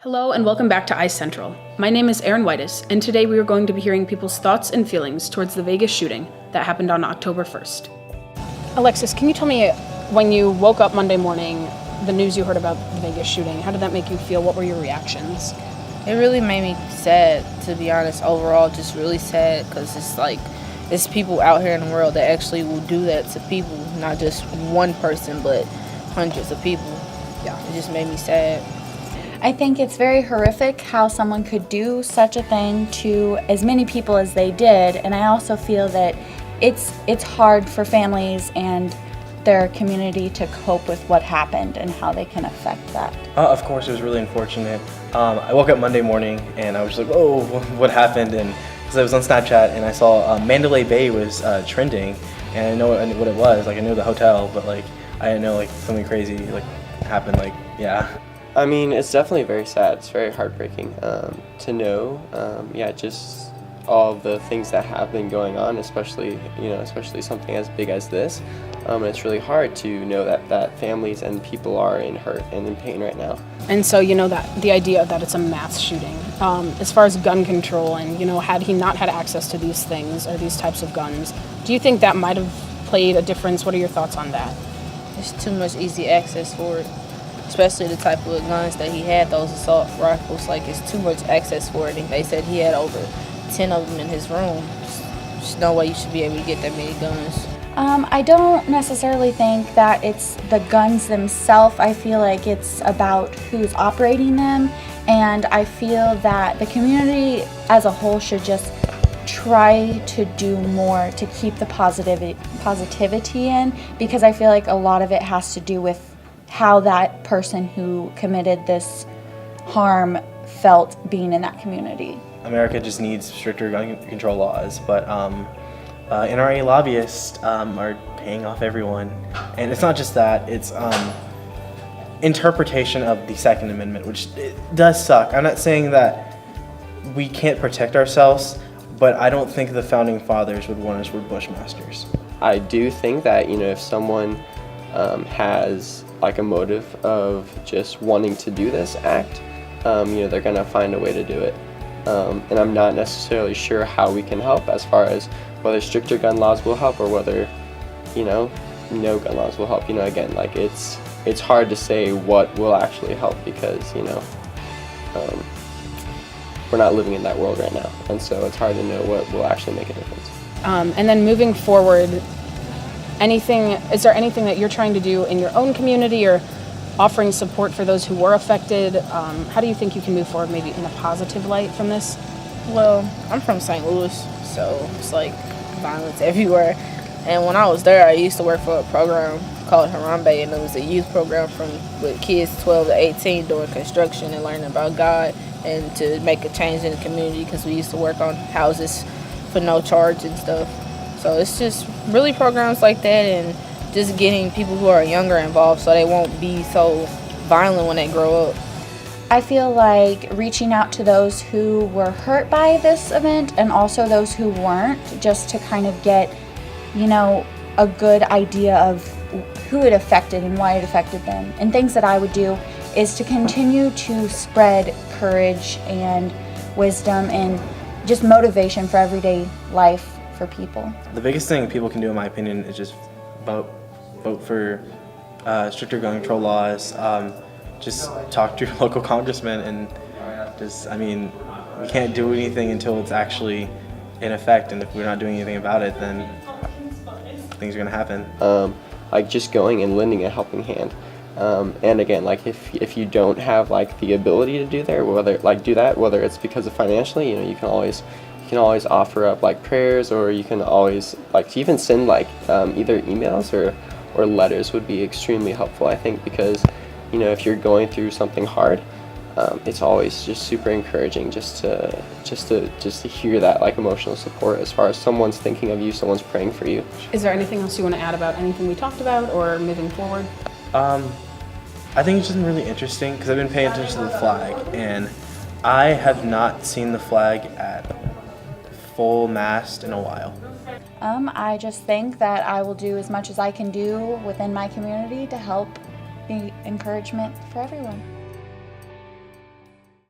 Hello and welcome back to iCentral. My name is Erin Whitus, and today we are going to be hearing people's thoughts and feelings towards the Vegas shooting that happened on October 1st. Alexis, can you tell me, when you woke up Monday morning, the news you heard about the Vegas shooting, how did that make you feel? What were your reactions? It really made me sad, to be honest. Overall, just really sad, because it's people out here in the world that actually will do that to people, not just one person, but hundreds of people. Yeah. It just made me sad. I think it's very horrific how someone could do such a thing to as many people as they did, and I also feel that it's hard for families and their community to cope with what happened and how they can affect that. Of course, it was really unfortunate. I woke up Monday morning and I was just like, "Whoa, what happened?" And because I was on Snapchat and I saw Mandalay Bay was trending, and I know what it was. Like, I knew the hotel, but like I didn't know like something crazy like happened. Like, yeah. I mean, it's definitely very sad. It's very heartbreaking to know. Just all the things that have been going on, especially something as big as this. It's really hard to know that families and people are in hurt and in pain right now. And so, that the idea that it's a mass shooting, as far as gun control and, had he not had access to these things or these types of guns, do you think that might have played a difference? What are your thoughts on that? There's too much easy access for it, especially the type of guns that he had, those assault rifles. Like, it's too much access for it. And they said he had over 10 of them in his room. There's no way you should be able to get that many guns. I don't necessarily think that it's the guns themselves. I feel like it's about who's operating them, and I feel that the community as a whole should just try to do more to keep the positivity in, because I feel like a lot of it has to do with how that person who committed this harm felt being in that community. America just needs stricter gun control laws, but NRA lobbyists are paying off everyone. And it's not just that, it's interpretation of the Second Amendment, which it does suck. I'm not saying that we can't protect ourselves, but I don't think the Founding Fathers would want us with Bushmasters. I do think that, if someone has like a motive of just wanting to do this act, they're gonna find a way to do it. And I'm not necessarily sure how we can help, as far as whether stricter gun laws will help or whether, no gun laws will help. Again, like it's hard to say what will actually help, because, we're not living in that world right now. And so it's hard to know what will actually make a difference. And then moving forward, is there anything that you're trying to do in your own community or offering support for those who were affected? How do you think you can move forward maybe in a positive light from this? Well, I'm from St. Louis, so it's like violence everywhere. And when I was there, I used to work for a program called Harambe, and it was a youth program with kids 12 to 18 doing construction and learning about God and to make a change in the community, because we used to work on houses for no charge and stuff. So it's just really programs like that, and just getting people who are younger involved so they won't be so violent when they grow up. I feel like reaching out to those who were hurt by this event and also those who weren't, just to kind of get, a good idea of who it affected and why it affected them. And things that I would do is to continue to spread courage and wisdom and just motivation for everyday life for people. The biggest thing people can do, in my opinion, is just vote for stricter gun control laws. Just talk to your local congressman, and we can't do anything until it's actually in effect, and if we're not doing anything about it, then things are gonna happen. Like just going and lending a helping hand. And again, like if you don't have like the ability to do that, whether it's because of financially, you can always offer up like prayers, or you can always like even send like either emails or letters would be extremely helpful, I think, because if you're going through something hard, it's always just super encouraging just to hear that like emotional support, as far as someone's thinking of you, someone's praying for you. Is there anything else you want to add about anything we talked about or moving forward? I think it's just been really interesting because I've been paying attention to the flag, and I have not seen the flag at full mast in a while. I just think that I will do as much as I can do within my community to help be encouragement for everyone.